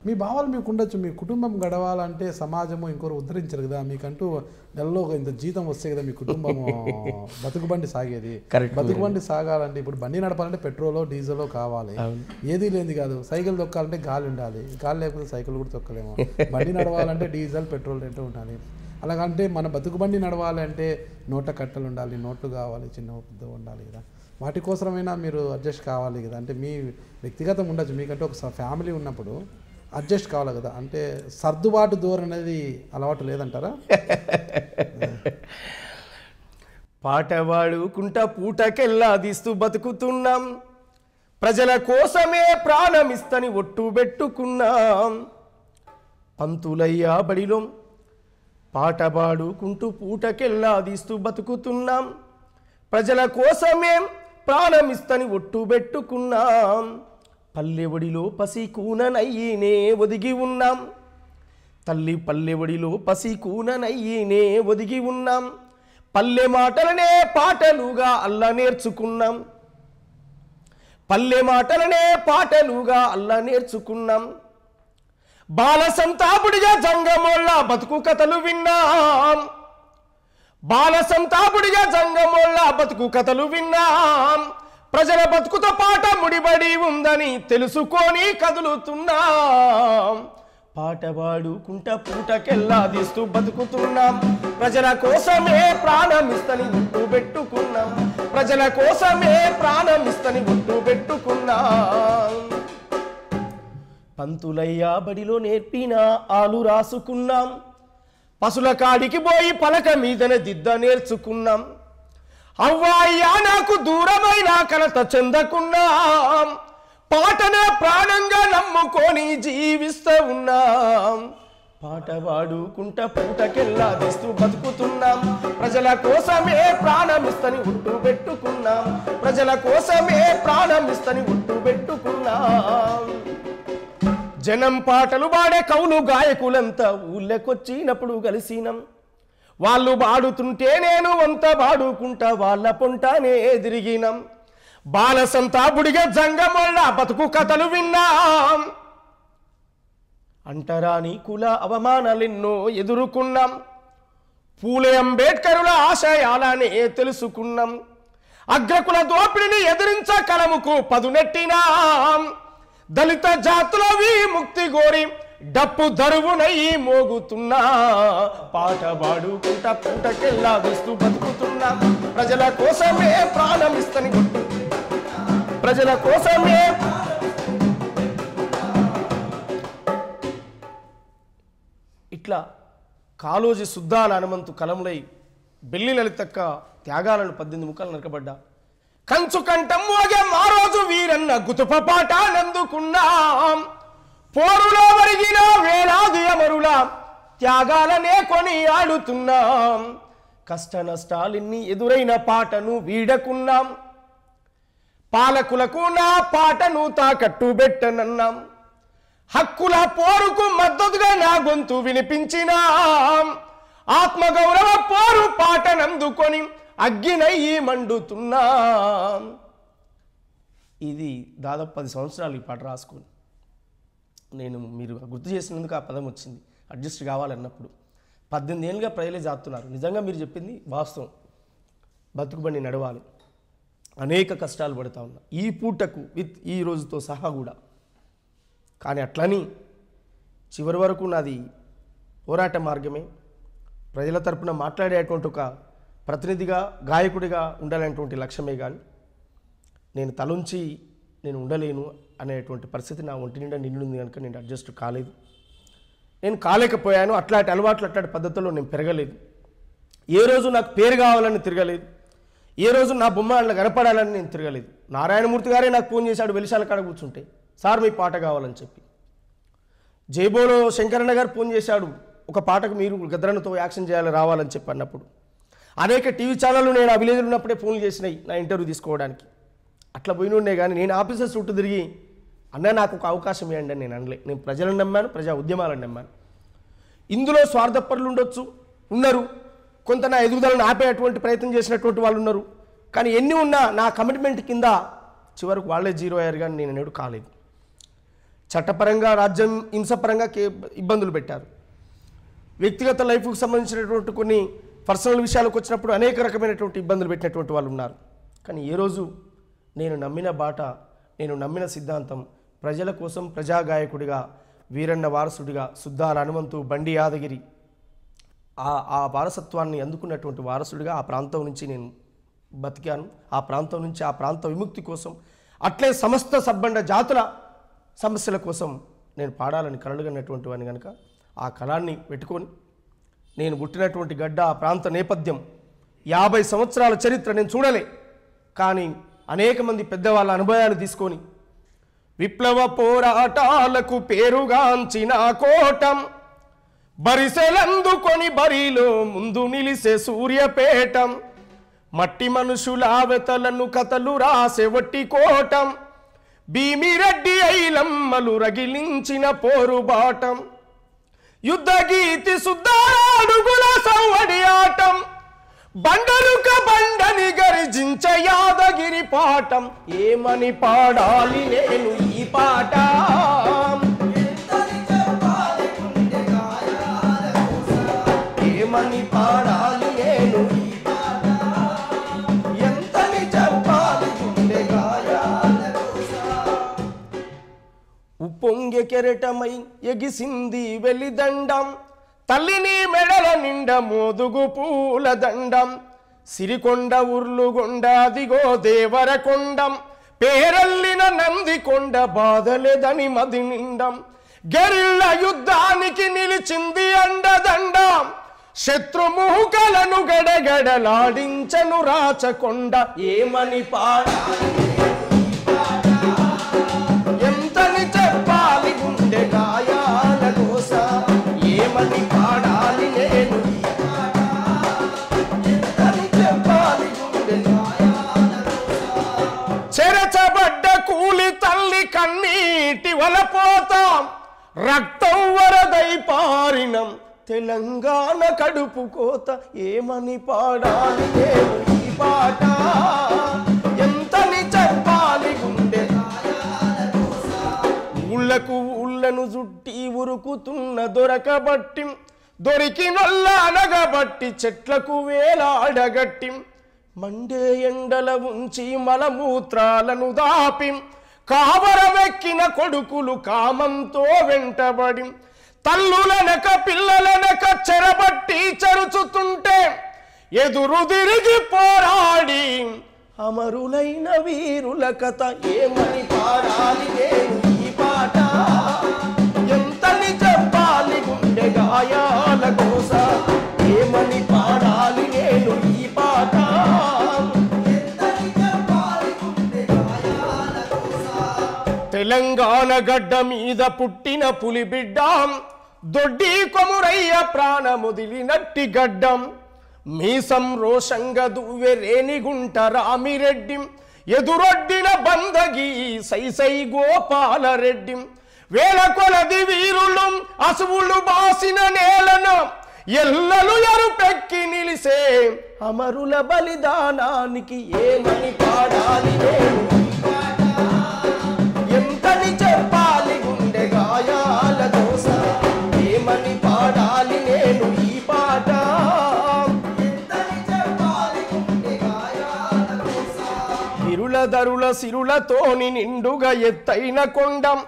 మీ భావాలు మీకు ఉండొచ్చు, మీ కుటుంబం గడవాలంటే సమాజము ఇంకొకరు ఉద్ధరించరు కదా, మీకంటూ నెలలో ఇంత జీతం వస్తే కదా మీ కుటుంబము బతుకుబండి సాగేది. బతుకుబండి సాగాలంటే ఇప్పుడు బండి నడపాలంటే పెట్రోలో డీజిలో కావాలి, ఏది లేనిది కాదు. సైకిల్ తొక్కాలంటే గాలి ఉండాలి, గాలి లేకపోతే సైకిల్ కూడా తొక్కలేము. బండి నడవాలంటే డీజిల్ పెట్రోల్ రెండూ ఉండాలి. అలాగంటే మన బతుకుబండి నడవాలి అంటే నోట కట్టలు ఉండాలి, నోట్లు కావాలి, చిన్న పెద్ద ఉండాలి కదా. వాటి కోసమైనా మీరు అడ్జస్ట్ కావాలి కదా. అంటే మీ వ్యక్తిగతం ఉండొచ్చు, మీకంటే ఒక ఫ్యామిలీ ఉన్నప్పుడు అడ్జస్ట్ కావాలి కదా. అంటే సర్దుబాటు ధోరణి అనేది అలవాటు లేదంటారా? పాట పాడుకుంటా పూటకెల్లాదిస్తూ బతుకుతున్నాం, ప్రజల కోసమే ప్రాణమిస్తని ఒట్టు పెట్టుకున్నాం. పంతులయ్యా బడిలో పాట పాడుకుంటూ పూటకెల్లాదిస్తూ బతుకుతున్నాం, ప్రజల కోసమే ప్రాణమిస్తని ఒట్టు పెట్టుకున్నాం. పల్లెవడిలో పసి కూననయ్యినే ఒదిగి ఉన్నాం, తల్లి పల్లెవడిలో పసి కూననయ్యినే ఒదిగి ఉన్నాం. పల్లె మాటలనే పాటలుగా అల్లా నేర్చుకున్నాం, పల్లె మాటలనే పాటలుగా అల్లా నేర్చుకున్నాం. బాల సంతాపుడిగా జంగమోళ్ళ బతుకు కథలు విన్నాం, బాల సంతాపుడిగా జంగమోళ్ళ బతుకు కథలు విన్నాం. ప్రజల బతుకుతో పాట ముడిబడి ఉందని తెలుసుకొని కదులుతున్నాం. పాట పాడుకుంటా పూటకెల్లాదిస్తూ బతుకుతున్నాం, ప్రజల కోసమే ప్రాణమిస్తని ఒట్టు పెట్టుకున్నాం, ప్రజల కోసమే ప్రాణమిస్తని ఒట్టు పెట్టుకున్నాం. పంతులయ్యా బడిలో నేర్పిన ఆలు రాసుకున్నాం, పశుల కాడికి పోయి పలక మీదనే దిద్ద నేర్చుకున్నాం. అవ్వాయ్యా నాకు దూరమైన కలత చెందకున్నాం, పాటనే ప్రాణంగా నమ్ముకొని జీవిస్తూ ఉన్నాం. పాట పాడుకుంటా పూటకెల్లాదిస్తూ బతుకుతున్నాం, ప్రజల కోసమే ప్రాణమిస్తని ఒట్టు పెట్టుకున్నాం, ప్రజల కోసమే ప్రాణమిస్తని ఒట్టు పెట్టుకున్నాం. జనం పాటలు పాడే కవులు గాయకులంతా ఊళ్ళకొచ్చినప్పుడు కలిసినాం, వాళ్ళు పాడుతుంటే నేను వంత పాడుకుంటా వాళ్ళ పొంటానే ఎదిరిగినాం. బాల సంతాపుడిగా జంగమోళ్ళ బతుకు కథలు విన్నాం, అంటరాని కుల అవమానాలెన్నో ఎదుర్కొన్నాం. పూలే అంబేద్కరుల ఆశయాలనే తెలుసుకున్నాం, అగ్రకుల దోపిడిని ఎదిరించ కలముకు పదునెట్టినాం. దళిత జాతుల విముక్తి గోరి డప్పు దరువునై మోగుతున్నా, పాట పాడుకుంటా పూటకెల్లాదిస్తూ బతుకుతున్నాం, ప్రజల కోసమే ప్రాణమిస్తని ప్రజల కోసమే. ఇట్లా కాళోజీ సుద్దాల హనుమంతు కలంలై బెల్లి లలితక్క త్యాగాలను 18 ముక్కలు నరకబడ్డా. కంచు కంఠం మోగే మా రోజు వీరన్న గుతుప పాఠానందుకున్నాం, పోరులో వరిగిన వేలాది అమరుల త్యాగాలనే కొని ఆడుతున్నాం. కష్ట నష్టాలన్నీ ఎదురైన పాటను వీడకున్నాం, పాలకులకు నా పాటను తాకట్టు పెట్టనన్నాం. హక్కుల పోరుకు మద్దతుగా నా గొంతు వినిపించినాం, ఆత్మగౌరవ పోరు పాటనందుకొని అగ్గినయ్యి మండుతున్నాం. ఇది దాదాపు 10 సంవత్సరాలు ఈ పాట రాసుకొని నేను మీరు గుర్తు చేసినందుకు ఆ పదం వచ్చింది, అడ్జస్ట్ కావాలన్నప్పుడు. 18 ఏళ్ళుగా ప్రజలే జాతున్నారు. నిజంగా మీరు చెప్పింది వాస్తవం, బతుకుబండి నడవాలి, అనేక కష్టాలు పడుతూ ఉన్నా ఈ పూటకు విత్ ఈ రోజుతో సహా కూడా. కానీ అట్లని చివరి వరకు నాది పోరాట మార్గమే, ప్రజల తరపున మాట్లాడేటువంటి ఒక ప్రతినిధిగా గాయకుడిగా ఉండాలనేటువంటి లక్ష్యమే. కానీ నేను తలుంచి నేను ఉండలేను అనేటువంటి పరిస్థితి నా ఒంటి నిండా నిండుంది కనుక నేను అడ్జస్ట్ కాలేదు, నేను కాలేకపోయాను. అట్లాంటి అలవాట్లు అట్లాంటి పద్ధతుల్లో నేను పెరగలేదు. ఏ రోజు నాకు పేరు కావాలని తిరగలేదు, ఏ రోజు నా బొమ్మ అట్లా కనపడాలని నేను తిరగలేదు. నారాయణమూర్తి గారే నాకు ఫోన్ చేశాడు వెలిశాల కాడ కూర్చుంటే, సార్ మీ పాట కావాలని చెప్పి. జైబోలో శంకరన్న గారు ఫోన్ చేశాడు, ఒక పాటకు మీరు గద్రన్నతో యాక్షన్ చేయాలి రావాలని చెప్పి అన్నప్పుడు. అనేక టీవీ ఛానళ్ళు నేను ఆ విలేజ్లో ఉన్నప్పుడే ఫోన్లు చేసినాయి నా ఇంటర్వ్యూ తీసుకోవడానికి. అట్లా పోయినుండే కానీ నేను ఆఫీసర్ చుట్టూ తిరిగి అన్న నాకు ఒక అవకాశం ఇవ్వండి అని నేను అనలే. నేను ప్రజలను నమ్మాను, ప్రజా ఉద్యమాలను నమ్మాను. ఇందులో స్వార్థపరులు ఉండొచ్చు, ఉన్నారు, కొంత నా ఎదుగుదలను ఆపేటువంటి ప్రయత్నం చేసినటువంటి వాళ్ళు ఉన్నారు. కానీ ఎన్ని ఉన్నా నా కమిట్మెంట్ కింద చివరకు వాళ్ళే జీరో అయ్యారు, కానీ నేను నేడు కాలేదు. చట్టపరంగా రాజ్యం హింసపరంగా ఇబ్బందులు పెట్టారు. వ్యక్తిగత లైఫ్కు సంబంధించినటువంటి కొన్ని పర్సనల్ విషయాలకు వచ్చినప్పుడు అనేక రకమైనటువంటి ఇబ్బందులు పెట్టినటువంటి వాళ్ళు ఉన్నారు. కానీ ఏ రోజు నేను నమ్మిన బాట, నేను నమ్మిన సిద్ధాంతం, ప్రజల కోసం ప్రజాగాయకుడిగా, వీరన్న వారసుడిగా, సుద్దాల హనుమంతు, బండి యాదగిరి ఆ వారసత్వాన్ని అందుకున్నటువంటి వారసుడిగా ఆ ప్రాంతం నుంచి నేను బతికాను. ఆ ప్రాంతం నుంచి ఆ ప్రాంత విముక్తి కోసం, అట్లే సమస్త సబ్బండ జాతుల సమస్యల కోసం నేను పాడాలని కలలుగన్నటువంటి వాడిని కనుక ఆ కళాన్ని పెట్టుకొని నేను పుట్టినటువంటి గడ్డ, ఆ ప్రాంత నేపథ్యం, 50 సంవత్సరాల చరిత్ర నేను చూడలే. కానీ అనేక మంది పెద్దవాళ్ళ అనుభవాలు తీసుకొని విప్లవ పోరాటాలకు పేరుగాంచిన కోటం, బరిసెలందుకొని బరిలో ముందు నిలిసే సూర్యపేటం, మట్టి మనుషుల వెతలను కథలు రాసే వట్టి కోటం, భీమిరెడ్డి ఐలమ్మలు రగిలించిన పోరుబాటం, యుద్ధగీతి సుద్దాడుగుల సవ్వడి ఆటం, బండలుక బండని గర్జించ యాదగిరి పాఠం. ఏమని పాడాలి నేను ఈ పాట, ఏమని పాడాలి నేను ఈ పాట, ఎంతని చెప్పాలి గుండె గాయాల ఉప్పొంగె కెరటమై ఎగిసింది వెలిదండం, తల్లిని మెడల నిండ మోదుగు పూల దండం, సిరికొండ ఉర్లుగొండ అదిగో దేవరకొండం, పేరల్లిన నందికొండ బాధలేదని మది నిండం, గెరిళ్ళ యుద్ధానికి నిలిచింది అండదండం, శత్రుముఖలను గడగడలాడించను రాచకొండ. ఏమని పాడాలి ఎంతని చెప్పాలి గుండె గాయాల కోస, ఏమని పాడాలి నేను ఈ పాట, ఎంతని చెప్పాలి గుండె గాయాల కోస. చెరచబడ్డ కూలి తల్లి కన్నీటి వలపోతాం, రక్తం వరదై పారినం తెలంగాణ కడుపు కోత. ఏమని పాడాలి నేను ఈ పాట, ఎంతని చెప్పాలి గుండె గాయాల కోస. ఊళ్ళకు ఊళ్ళను జుట్టి ఉరుకుతున్న దొరకబట్టి, దొరికినొల్ల అనగబట్టి చెట్లకు వేలాడగట్టి, మండే ఎండల ఉంచి మలమూత్రాలను దాపి, కావరమెక్కిన కొడుకులు కామంతో వెంటబడి, తల్లులనక పిల్లలనక చెరబట్టి చరుచుతుంటే, ఎదురు తిరిగి పోరాడి అమరులైన వీరుల కథ. ఏమని పాడాలి నేను ఈ పాట, ఎంతని చెప్పాలి గుండె గాయాల కోస. ఏమని పాడాలి నేను ఈ పాట, ఎంతని చెప్పాలి గుండె గాయాల కోస. తెలంగాణ గడ్డ మీద పుట్టిన పులి బిడ్డం, దొడ్డి కొమురయ్య ప్రాణముదిలినట్టి గడ్డం, మీసం రోషంగా దువ్వె రేణిగుంట రామిరెడ్డి, ఎదురొడ్డిన బందగి సైసై గోపాలరెడ్డి, వేల కొలది వీరులు అసువులు బాసిన నేలను, ఎల్లలు ఎరుపెక్కి నిలిసే అమరుల బలిదానానికి. ఏమని పాడాలి నేను ఈ పాట, ఎంతని చెప్పాలి గుండె గాయాల దోస. ఏమని పాడాలి నేను ఈ పాట, ఎంతని చెప్పాలి గుండె గాయాల దోస. ఇరుల దరుల సిరులతోని నిండుగా ఎత్తైన కొండం,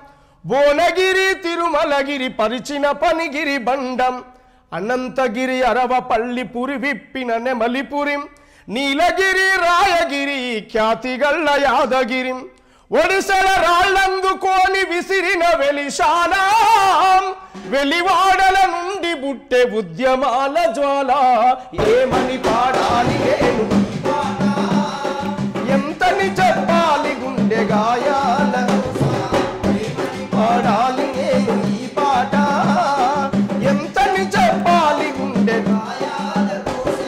భువనగిరి తిరుమలగిరి పరిచిన పనిగిరి బండం, అనంతగిరి అరవపల్లి పురి విప్పిన నెమలిపురి, నీలగిరి రాయగిరి ఖ్యాతిగల్ల యాదగిరి, ఒడిసెల రాళ్ళందుకోని విసిరిన వెలిశాల, వెలివాడల నుండి బుట్టె ఉద్యమాల జ్వాల. ఏమని పాడాలి నేను ఈ పాట, ఎంతని చెప్పాలి గుండె గాయాల కోస. ఏమని పాడాలి నేను ఈ పాట, ఎంతని చెప్పాలి గుండె గాయాల కోస.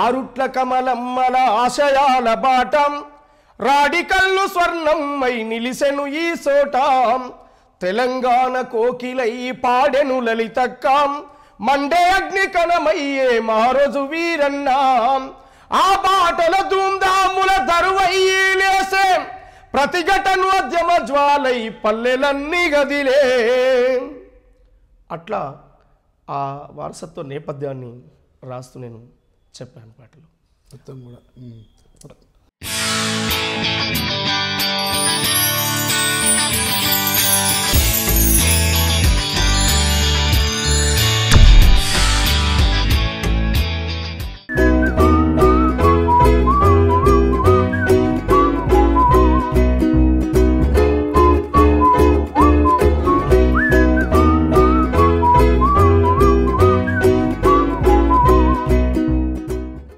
ఆరుట్ల కమలమ్మల ఆశయాల బాటం, రాడికల్లు స్వర్ణమ్మై నిలిసెను ఈ సోట, తెలంగాణ కోకిలై పాడెను లలితక్కం, మండే అగ్ని కణమయ్యే మహారోజు వీరన్న ఆ బాటల ధూమ్ధాముల దరువయ్యి లేసే ప్రతిఘటనోద్యమ జ్వాలై పల్లెలన్నీ గదిలే. అట్లా ఆ వారసత్వ నేపథ్యాన్ని రాస్తూ నేను చెప్పాను పాటలు మొత్తం కూడా.